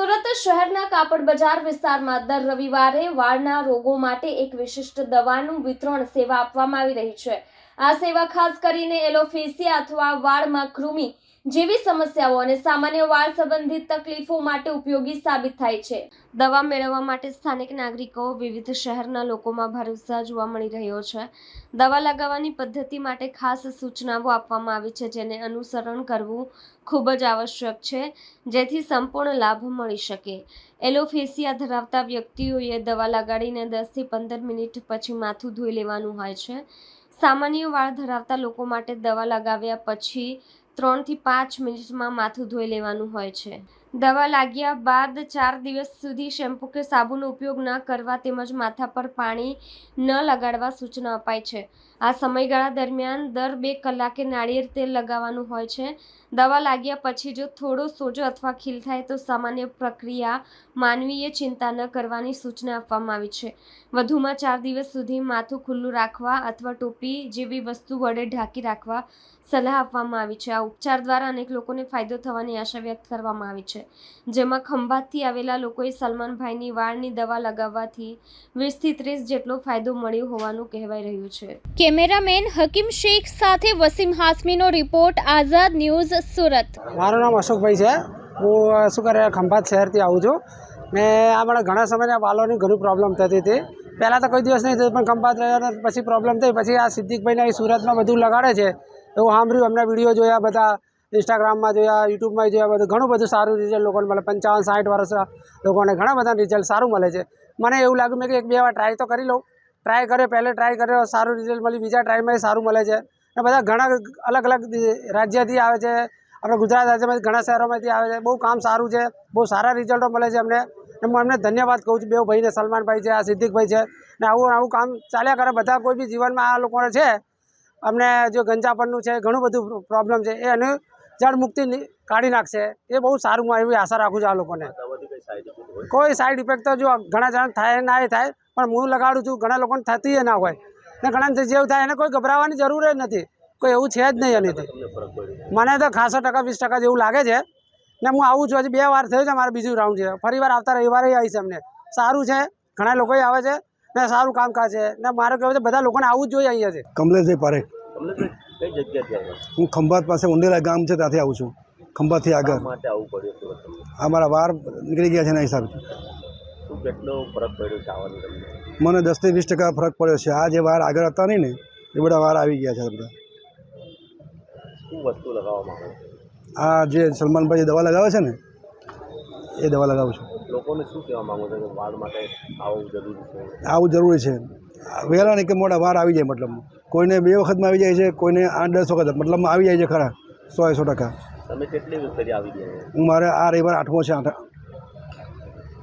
સુરત શહેરના કાપડ બજાર વિસ્તારમાં દર રવિવારે વાળના રોગો માટે એક વિશિષ્ટ દવાનું વિતરણ સેવા આપવામાં આવી રહી છે। આ સેવા ખાસ કરીને એલોપેશિયા અથવા વાળમાં કૃમિ જેવી સમસ્યાઓ અને સામાન્ય વાળ સંબંધિત તકલીફો માટે ઉપયોગી સાબિત થાય છે। દવા મેળવવા માટે સ્થાનિક નાગરિકો વિવિધ શહેરના લોકોમાં ભારે ઉત્સાહ જોવા મળી રહ્યો છે। દવા લગાવવાની પદ્ધતિ માટે ખાસ સૂચનાઓ આપવામાં આવી છે, જેને અનુસરણ કરવું ખૂબ જ આવશ્યક છે, જેથી સંપૂર્ણ લાભ મળી શકે। એલોપેશિયા ધરાવતા વ્યક્તિઓએ દવા લગાડીને 10 થી 15 મિનિટ પછી માથું ધોઈ લેવાનું હોય છે। સામાન્ય વાળ ધરાવતા લોકો માટે દવા લગાવ્યા પછી 3 થી 5 મિનિટમાં માથું ધોઈ લેવાનું હોય છે। દવા લાગ્યા બાદ 4 દિવસ સુધી શેમ્પૂ કે સાબુનો ઉપયોગ ન કરવા તેમજ માથા પર પાણી ન લગાડવા સૂચના અપાઈ છે। આ સમયગાળા દરમિયાન દર 2 કલાકે નાળિયેર તેલ લગાવવાનું હોય છે। દવા લાગ્યા પછી જો થોડો સોજો અથવા ખીલ થાય તો સામાન્ય પ્રક્રિયા, માનવીય ચિંતા ન કરવાની સૂચના આપવામાં આવી છે। વધુમાં 4 દિવસ સુધી માથું ખુલ્લું રાખવા અથવા ટોપી જેવી વસ્તુ વડે ઢાંકી રાખવા સલાહ આપવામાં આવી છે। આ ઉપચાર દ્વારા અનેક લોકોને ફાયદો થવાની આશા વ્યક્ત કરવામાં આવી છે, જેમાં ખંભાતથી આવેલા લોકોએ સલમાનભાઈની વાળની દવા લગાવવાથી 20 થી 30 જેટલો ફાયદો મળ્યો હોવાનું કહેવાય રહ્યું છે। કેમેરામેન હકીમ શેખ સાથે વસીમ હાસમીનો રિપોર્ટ, આઝાદ ન્યૂઝ, સુરત। મારું નામ અશોકભાઈ છે। હું શું કરે ખંભાત શહેરથી આવું છું ને આ મને ઘણા સમયના વાલોની ઘણી પ્રોબ્લેમ થતી હતી। પહેલાં તો કોઈ દિવસ નહીં થયું, પણ ખંભાત રહ્યો પછી પ્રોબ્લેમ થઈ, પછી આ સિદ્દીકભાઈને અહીં સુરતમાં બધું લગાડે છે એવું સાંભળ્યું। એમના વિડીયો જોયા, બધા ઇન્સ્ટાગ્રામમાં જોયા, યુટ્યુબમાં જોયા, બધું ઘણું બધું સારું રિઝલ્ટ લોકોને મળે। 55-60 વર્ષના લોકોને ઘણા બધા રિઝલ્ટ સારું મળે છે। મને એવું લાગ્યું મેં કે 1-2 વાર ટ્રાય તો કરી લઉં। ટ્રાય કર્યો, પહેલે ટ્રાય કર્યો, સારું રિઝલ્ટ મળ્યું, બીજા ટ્રાયમાં સારું મળે છે ને બધા ઘણા અલગ અલગ રાજ્યથી આવે છે, આપણે ગુજરાત રાજ્યમાંથી ઘણા શહેરોમાંથી આવે છે। બહુ કામ સારું છે, બહુ સારા રિઝલ્ટો મળે છે અમને। હું એમને ધન્યવાદ કહું છું, બે ભાઈને, સલમાનભાઈ છે, આ સિદ્દીકભાઈ છે ને આવું કામ ચાલ્યા કરે બધા। કોઈ બી જીવનમાં આ લોકોને છે, અમને જો ગંજાપણનું છે, ઘણું બધું પ્રોબ્લેમ છે, એ એનું જળ મુક્તિ કાઢી નાખશે। એ બહુ સારું, હું એવી આશા રાખું છું આ લોકોને। કોઈ સાઈડ ઇફેક્ટ તો જો ઘણા જણા થાય ના એ થાય, પણ હું લગાડું છું, ઘણા લોકોને થતી એ ના હોય ને ઘણા જેવું થાય એને કોઈ ગભરાવાની જરૂર જ નથી, કોઈ એવું છે જ નહીં એનીથી। મને તો ખાસો 20% જેવું લાગે છે ને હું આવું છું, હજી 2 વાર થયું છે, મારે બીજું રાઉન્ડ છે। ફરી વાર આવતા રવિવારે આવી છે, અમને સારું છે, ઘણા લોકો આવે છે ને સારું કામકાજ છે ને મારે કહેવું છે બધા લોકોને આવવું જ જોઈએ અહીંયાથી। કમલેશભાઈ પારેખ, કઈ જગ્યાથી હું ખંભાત પાસે ઉંડેલા ગામ છે ત્યાંથી આવું છું, ખંભાતથી આગળ। માટે આવવું પડ્યું સુરત તમને? અમારા વાર નીકળી ગયા છે એના હિસાબથી। શું કેટલો ફરક પડ્યો છે આવવાની તમને? મને 10 થી 20% ફરક પડ્યો છે। આ જે વાર આગળ હતા નહીં ને એ બધા વાર આવી ગયા છે બધા। શું વસ્તુ લગાવવા માંગો છો? આ જે સલમાનભાઈ દવા લગાવે છે ને એ દવા લગાવું છું। લોકોને શું કહેવા માંગો છો કે વાળ માટે આવવું જરૂરી છે? આવું જરૂરી છે, વહેલા નહીં કે મોડા વાર આવી જાય। મતલબ કોઈને 2 વખતમાં આવી જાય છે, કોઈને 8-10 વખત મતલબમાં આવી જાય છે ખરા, 100%। તમે કેટલી ફરી આવી ગયા? હું મારે આ રવિવાર 8મો છે।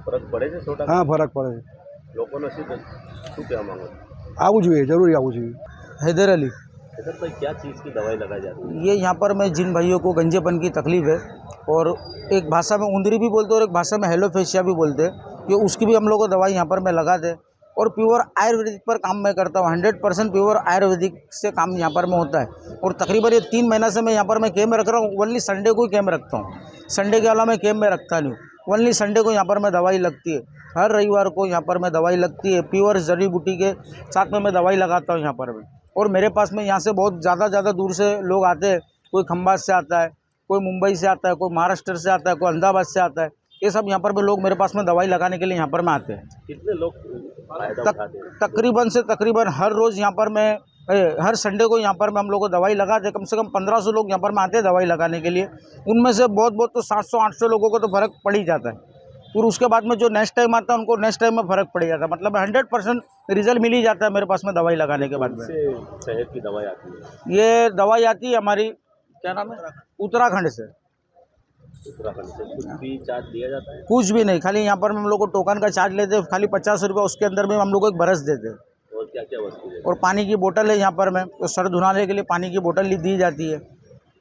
ફરક પડે છે 100%? હા, ફરક પડે છે। લોકોને શું કહેવા માંગો છો? આવવું જોઈએ, જરૂરી આવવું જોઈએ। हैदर अली, सर भाई क्या चीज़ की दवाई लगाई जाती है? ये यहाँ पर मैं जिन भाइयों को गंजेपन की तकलीफ़ है और एक भाषा में उंदरी भी बोलते हैं और एक भाषा में हेलोफेशिया भी बोलते हैं, ये उसकी भी हम लोग को दवाई यहाँ पर मैं लगाते और प्योर आयुर्वेदिक पर काम मैं करता हूँ। 100% प्योर आयुर्वेदिक से काम यहाँ पर में होता है और तकरीबन ये 3 महीना से मैं यहाँ पर मैं कैम्प रख रहा हूँ। ओनली संडे को ही कैम्प रखता हूँ, संडे के अलावा मैं कैम्प में रखता नहीं हूँ। ओनली संडे को यहाँ पर मैं दवाई लगती है, हर रविवार को यहाँ पर मैं दवाई लगती है। प्योर जड़ी बूटी के साथ में मैं दवाई लगाता हूँ यहाँ पर भी। और मेरे पास में यहाँ से बहुत ज़्यादा दूर से लोग आते हैं, कोई खंभात से आता है, कोई मुंबई से आता है, कोई महाराष्ट्र से आता है, कोई अहमदाबाद से आता है। ये सब यहाँ पर भी लोग मेरे पास में दवाई लगाने के लिए यहाँ पर में आते हैं। कितने लोग फायदा उठाते हैं? तकरीबन से तकरीबन हर रोज़ यहाँ पर मैं हर संडे को यहाँ पर मैं हम लोग को दवाई लगाते हैं। कम से कम 1500 लोग यहाँ पर में आते हैं दवाई लगाने के लिए। उनमें से बहुत तो 700-800 लोगों को तो फ़र्क पड़ ही जाता है, फिर उसके बाद में जो नेक्स्ट टाइम आता है उनको नेक्स्ट टाइम में फ़र्क पड़ जाता है। मतलब 100% रिजल्ट मिल ही जाता है मेरे पास में दवाई लगाने के बाद में। शहर की दवाई आती है? ये दवाई आती है हमारी, क्या नाम है, उत्तराखंड से। उत्तराखंड से कुछ भी चार्ज दिया जाता है? कुछ भी नहीं, खाली यहाँ पर हम लोग को टोकन का चार्ज लेते हैं, खाली 50 रुपये। उसके अंदर में हम लोग को एक बरस देते हैं और क्या क्या वस्तु है? और पानी की बोतल है यहाँ पर में, तो सर धुलाने के लिए पानी की बोतल दी जाती है।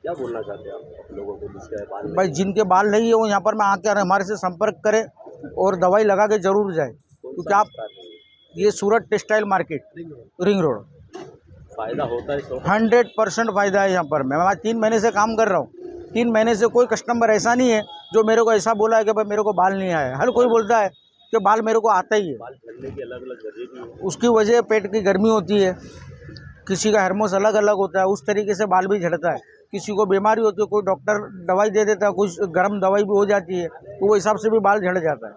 क्या बोलना चाहते हैं आप लोगों को जिसके बाल में? भाई जिनके बाल नहीं है वो यहाँ पर में आकर हमारे से संपर्क करें और दवाई लगा के ज़रूर जाए, क्योंकि आप ये सूरत टेक्सटाइल मार्केट रिंग रोड। फ़ायदा होता है? 100% फ़ायदा है यहाँ पर। मैं 3 महीने से काम कर रहा हूँ 3 महीने से कोई कस्टमर ऐसा नहीं है जो मेरे को ऐसा बोला है कि भाई मेरे को बाल नहीं आया। हर कोई बोलता है कि बाल मेरे को आता ही है। बाल झड़ने की अलग अलग वजह भी है। उसकी वजह पेट की गर्मी होती है, किसी का हार्मोन्स अलग अलग होता है, उस तरीके से बाल भी झड़ता है। किसी को बीमारी होती है, कोई डॉक्टर दवाई दे देता है, कुछ गर्म दवाई भी हो जाती है, तो वो हिसाब से भी बाल झड़ जाता है।